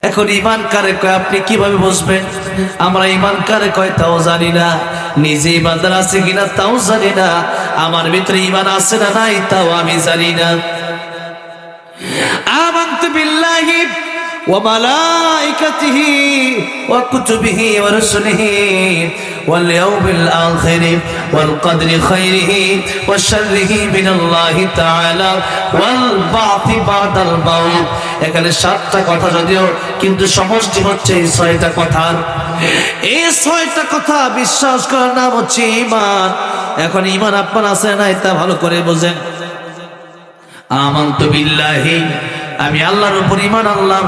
এখন ঈমান কারে কয় আপনি কিভাবে বুঝবেন? আমরা ঈমান কারে কয় তাও জানি না, নিজে ঈমানদার আছে কিনা তাও জানি না, আমার ভিতরে ঈমান আছে না নাই তাও আমি জানি না। আমানতু বিল্লাহি ওয়া মালাইকাতিহি ওয়া কুতুবিহি ওয়া রাসূলিহি ওয়াল ইয়াউমিল আখির ওয়াল কদরি খাইরিহি ওয়া শাররিহি মিনাল্লাহি তাআলা ওয়াল বা'থি বা'দাল মাউত। এখানে 7টা কথা যদিও, কিন্তু সমষ্টি হচ্ছে এই 6টা কথা। এই 6টা কথা বিশ্বাস করার নাম হচ্ছে ঈমান। এখন ঈমান আপনার আছে না তা ভালো করে বোঝেন। আমানতু বিল্লাহি, আমি আল্লাহর উপর ঈমান আনলাম।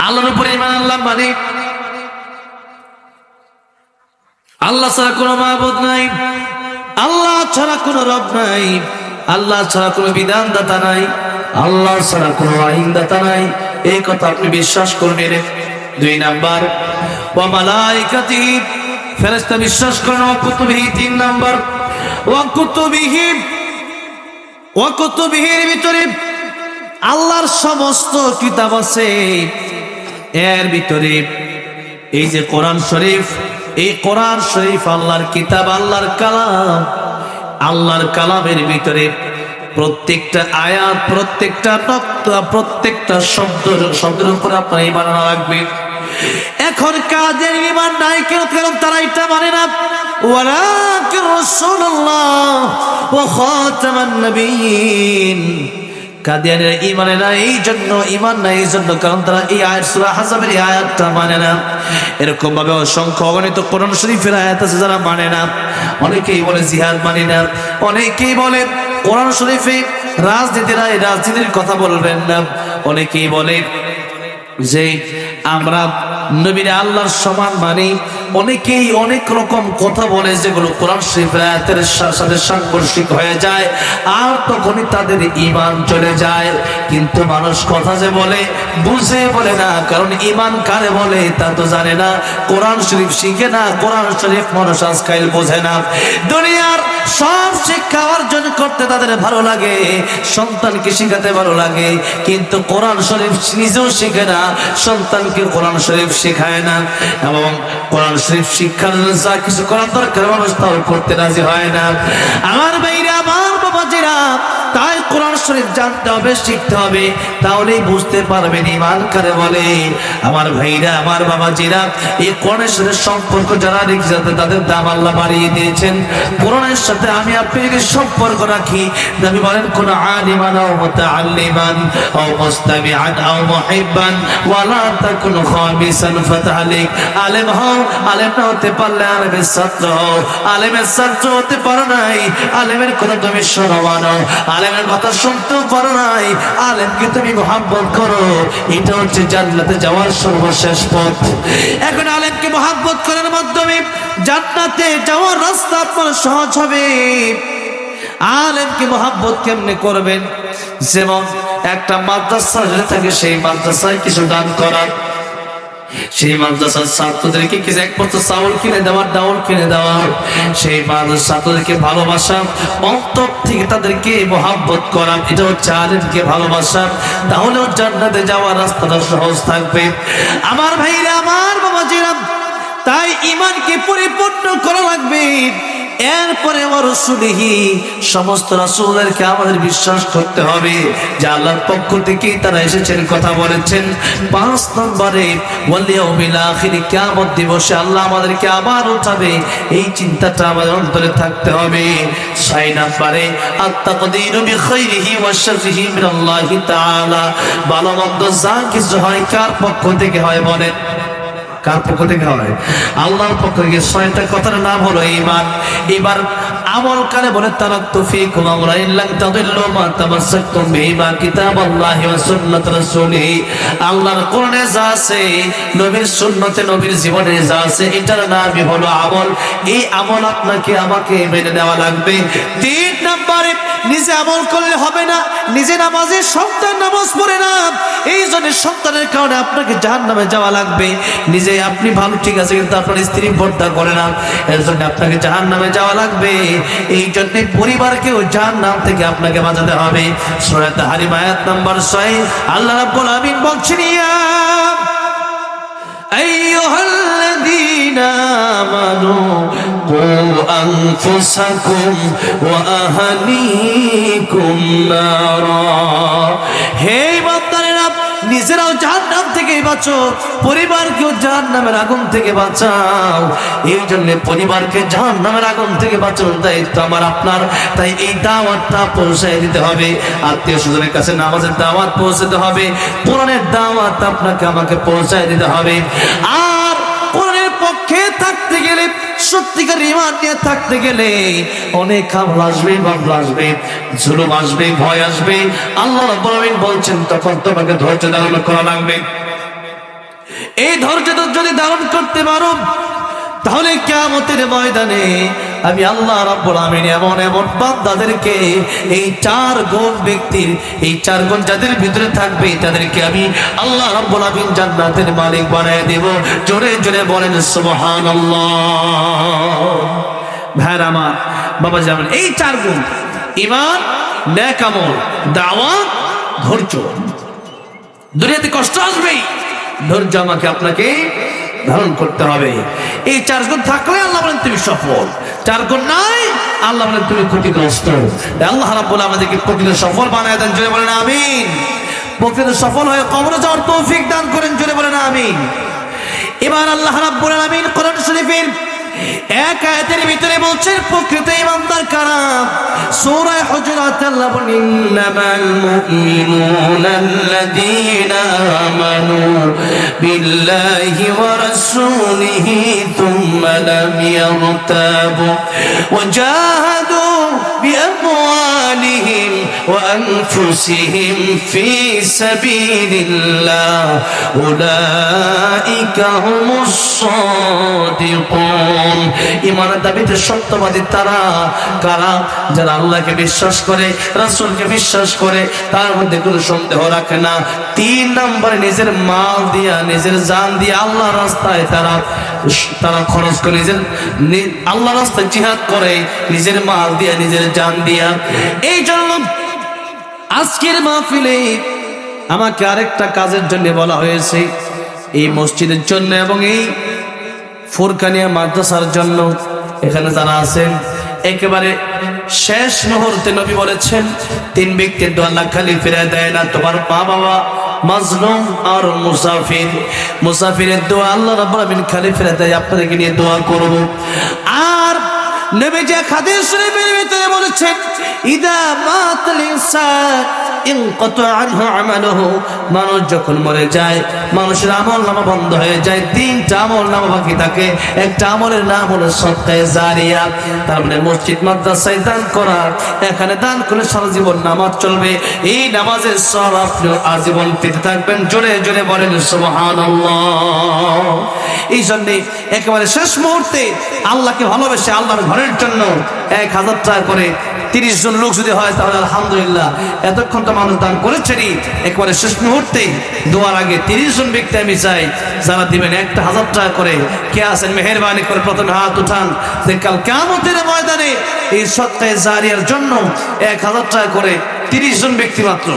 আল্লাহর উপর ঈমান আনলাম মানে আল্লাহ ছাড়া কোনো মাবুদ নাই, আল্লাহ ছাড়া কোনো রব নাই, আল্লাহ ছাড়া কোনো বিধানদাতা নাই, আল্লাহ ছাড়া কোনো আইনদাতা নাই, এই কথা আপনি বিশ্বাস করবেন। 2 নাম্বার ওয়া মালাইকাতিহি, ফেরেশতা বিশ্বাস করেন। ওয়া কুতুবিহি, 3 নাম্বার ওয়া কুতুবিহি, ওয়া কুতুবিহির ভিতরে আল্লাহর সমস্ত কিতাব আছে। এর ভিতরে এই যে কোরআন শরীফ, এই কোরআন শরীফ আল্লাহর কিতাব, আল্লাহর কালাম। আল্লাহর কালামের ভিতরে প্রত্যেকটা আয়াত, প্রত্যেকটা নক্তা, প্রত্যেকটা শব্দের উপর আপনার ঈমান আনা লাগবে। এখন কাদের ঈমান নাই কেন? কারণ তারা এটা মানে না। ওয়ালাকিন রাসূলুল্লাহ ওয়া খাতামান নবিয়্যিন, কাদিয়ানের ঈমানে না এই জন্য, ঈমান নাই এই জন্য কারণ তারা এই আয়াত, সূরা আহজাবের এই আয়াতটা মানে না। এরকম ভাবে অসংখ্য অগণিত কোরআন শরীফের আয়াত আছে যারা মানে না। অনেকেই বলে জিহাদ মানি না, অনেকেই বলে কোরআন শরীফে রাজনীতির কথা বলবেন না, অনেকেই বলে যে আমরা নবীর আল্লাহর সমান মানি, অনেকেই অনেক রকম কথা বলে যেগুলো কোরআন শরীফের আয়াতের সাথে সাংঘর্ষিক হয়ে যায়, আর তখনই তাদের ঈমান চলে যায়। কিন্তু মানুষ কথা যে বলে বুঝে বলে না, কারণ ঈমান কারে বলে তা তো জানে না, কোরআন শরীফ শিখে না, কোরআন শরীফ মানুষ আজকাল বোঝে না। দুনিয়ার সব শিক্ষা অর্জন করতে তাদের ভালো লাগে, সন্তানকে শিখাতে ভালো লাগে, কিন্তু কোরআন শরীফ নিজেও শিখে না, সন্তানকে কোরআন শরীফ শেখায় না। এবং কোরআন শরীফ শিক্ষার জন্য যা কিছু করার দরকার মানুষ তাও করতে রাজি হয় না। আমার ভাইরা, আমার বাবাজিরা, তাই কোরআন শরীফ জানতে হবে, শিখতে হবে, তাহলেই বুঝতে পারবেন ঈমান কারে বলে। আমার ভাইরা, আমার বাবাজিরা, এই কোরআনের সাথে সম্পর্ক যারা রেখেছে তাদের দাম আল্লাহ বাড়িয়ে দিয়েছেন। কোরআনের সাথে আমি আপনি যদি সম্পর্ক রাখি, নবী বলেন কোন আলিমান আও মুতাআল্লিমান আও মুস্তামিআন আও মুহিব্বান ওয়ালা তাকুন খামিসান ফাতালিক। আলেম হও, আলেম না হতে পারলে আলেমের ছাত্র হও, আলেমের ছাত্র হতে পারো নাই, আলেমের কথা তুমি শোনো, মানো, আলেমের কথা শুনতেও পারো নাই, আলেমকে তুমি মহব্বত করো, এটা হচ্ছে জান্নাতে যাওয়ার সর্বশেষ পথ। এখন আলেমকে মহব্বত করার মাধ্যমে জান্নাতে যাওয়ার রাস্তা আপনার সহজ হবে। আলেমকে মহব্বত কেমনে করবেন? যেমন একটা মাদ্রাসা যদি থাকে, সেই মাদ্রাসায় কিছু দান করার, সেই মাদ্রাসার ছাত্রদেরকে কিছু এক বছর চাউল কিনে দেওয়ার, ডাউল কিনে দেওয়ার, সেই মাদ্রাসার ছাত্রদেরকে ভালোবাসা, অন্তর থেকে তাদেরকে মহব্বত করা, এটা হচ্ছে আলেমকে ভালোবাসা। তাহলেও জান্নাতে যাওয়ার রাস্তাটা সহজ থাকবে। আমার ভাইরা, আমার বাবাজিরা, তাই ঈমানকে পরিপূর্ণ করা লাগবে। এরপরে রাসূলিহি, সমস্ত রাসূলদেরকে আমাদের বিশ্বাস করতে হবে যে আল্লাহর পক্ষ থেকে তারা এসেছেন, কথা বলেছেন। 5 নম্বরে ওয়াল ইয়াউমিল আখির, কিয়ামত দিবসে আল্লাহ আমাদেরকে আবার উঠাবে, এই চিন্তাটা আমাদের অন্তরে থাকতে হবে। 6 নম্বরে আত-তাকদীরু বিখাইরিহি ওয়া শাররিহি মিনাল্লাহি তাআলা, ভালো মন্দ যা কিছু হয় কার পক্ষ থেকে হয় বলেন? কার পক্ষ থেকে হয়? আল্লাহর পক্ষ থেকে। 6টা কথার নাম হলো ঈমান। এবার আমল কারে বলে তারাক্তু ফীকুম আমরান ইল্লা তাদিল্লু মা তামাসসাকতুম বিহিমা কিতাবাল্লাহি ওয়া সুন্নাত রাসূলিহি। আল্লাহর কোরআনে যা আছে, নবীর সুন্নতে, নবীর জীবনে যা আছে, এটার নামই হলো আমল। এই আমল আপনাকে আমাকে মেনে নেওয়া লাগবে। 3 নম্বরে নিজে আমল করলে হবে না, নিজে নামাজে, সন্তান নামাজ পড়ে না, এই জন্য সন্তানের কারণে আপনাকে জাহান্নামে যাওয়া লাগবে। নিজে আপনি ভালো ঠিক আছে, কিন্তু আপনার স্ত্রী পর্দা করে না, এর জন্য আপনাকে জাহান্নামে যাওয়া লাগবে। এই জন্য পরিবারকেও জাহান্নাম থেকে আপনাকে বাঁচাতে হবে। সূরা তাহরিম আয়াত নাম্বার 6 আল্লাহ রাব্বুল আমিন বলছেন, ইয়া আইয়ুহাল্লাযীনা আমানু কু আনফুসাকুম ওয়া আহলিকুম নারা, হে বান্দারা নিজেরাও জাহান্নাম থেকে বাঁচো, পরিবারকেও জাহান্নামের আগুন থেকে বাঁচাও। এই জন্য পরিবারকে জাহান্নামের আগুন থেকে বাঁচানোর দায়িত্ব আমার আপনার। তাই এই দাওয়াতটা পৌঁছায় দিতে হবে, আত্মীয় স্বজনের কাছে নামাজের দাওয়াত পৌঁছাতে হবে, কোরআনের দাওয়াত আপনাকে আমাকে পৌঁছায় দিতে হবে। আর কোরআনের পক্ষে থাকতে গেলে, সত্যিকার ঈমান নিয়ে থাকতে গেলে অনেক আমল আসবে, বাবল আসবে, জুলুম আসবে, ভয় আসবে। আল্লাহ রাব্বুল আমিন বলছেন তখন তোমাকে ধৈর্য ধারণ করা লাগবে। এই ধৈর্য যদি ধারণ করতে পারো তাহলে কিয়ামতের ময়দানে আমি আল্লাহ রাব্বুল আমিন এমন এমন বান্দাদেরকে, এই 4 গুণ ব্যক্তির, এই 4 গুণ যাদের ভিতরে থাকবে তাদেরকে আমি আল্লাহ রাব্বুল আমিন জান্নাতের মালিক বানায় দেব। জোরে জোরে বলেন সুবহানাল্লাহ। ভাইরা আমার, বাবা জানেন এই 4 গুণ, ঈমান, নেক আমল, দাওয়াত, ধৈর্য। দুনিয়াতে কষ্ট আসবেই, ধৈর্য আমাকে আপনাকে ধারণ করতে হবে। এই 4 গুণ থাকলে আল্লাহ বলেন তুমি সফল, 4 গুণ নাই আল্লাহ বলেন তুমি ক্ষতিগ্রস্ত। আল্লাহ রাব্বুল আমাদেরকে প্রকৃত সফল বানায় দেন, জোরে বলেন আমিন। প্রকৃত সফল হয়ে কবরে যাওয়ার তৌফিক দান করেন, জোরে বলেন আমিন। এবার আল্লাহ রাব্বুল আমিন কোরআন শরীফের এক আয়াতের ভিতরে বলছেন প্রকৃত ঈমানদার কারা। সূরা হুজুরাত আল্লাহ বলেন, ইন্নামাল মুমিনুনা আল্লাযীনা আমানু বিল্লাহি ওয়া রাসূলিহি থুম্মা লাম ইয়ারতাবু ওয়া জাহাদু বিআমওয়ালিহিম ওয়া আনফুসিহিম ফি সাবিলিল্লাহ উলাইকা হুমুস সাদিকুন। ঈমানের দাবিতে সত্যবাদী তারা কারা? যারা আল্লাহকে বিশ্বাস করে, রাসূলকে বিশ্বাস করে, তার মধ্যে কোনো সন্দেহ রাখে না। 3 নম্বরে নিজের মাল দিয়া, নিজের জান দিয়া আল্লাহ রাস্তায় তারা খরচ করে, আল্লাহ রাস্তায় জিহাদ করে, নিজের মাল দিয়া, নিজের জান দিয়া। এই জন্য আজকের মাহফিলে আমাকে আরেকটা কাজের জন্য বলা হয়েছে, এই মসজিদের জন্য এবং এই ফুরকানিয়া মাদ্রাসার জন্য। এখানে যারা আছেন একেবারে শেষ মুহূর্তে নবী বলেছেন 3 ব্যক্তির দোয়া আল্লাহ খালি ফিরিয়ে দেয় না, তোমার মা বাবা, মাজলুম আর মুসাফির। মুসাফিরের দোয়া আল্লাহ রাব্বুল আমিন খালি ফিরিয়ে দেয়। আপনাদেরকে নিয়ে দোয়া করব। আর নবীজি হাদিস শরীফের ভিতরে বলেছেন, ইদা মাতাল ইনসান ইনকাতা আনহু আমালুহু, মানুষ যখন মরে যায় মানুষের আমলনামা বন্ধ হয়ে যায়। 3টা আমলনামা বাকি থাকে। একটা আমলের নাম হলো সদকায়ে জারিয়া, তার মানে মসজিদ মাদ্রাসায় দান করা। এখানে দান করে সারা জীবন নামাজ চলবে, এই নামাজের সওয়াব আপনি আজীবন পেতে থাকবেন। জোরে জোরে বলেন সুবহানাল্লাহ। এই জন্য একেবারে শেষ মুহূর্তে আল্লাহকে ভালোবেসে আল্লাহর ঘরের জন্য 1000 টাকা করে 30 জন লোক যদি হয় তাহলে আলহামদুলিল্লাহ। এতক্ষণ তো মানুষ দান করেছেনই, একবারে শেষ মুহূর্তে দোয়ার আগে 30 জন ব্যক্তি আমি চাই যারা দিবেন 1000 টাকা করে। কে আছেন মেহেরবানি করে প্রথমে হাত উঠান, যে কাল কিয়ামতের ময়দানে এই সদকায়ে জারিয়ার জন্য 1000 টাকা করে 30 জন ব্যক্তি মাত্র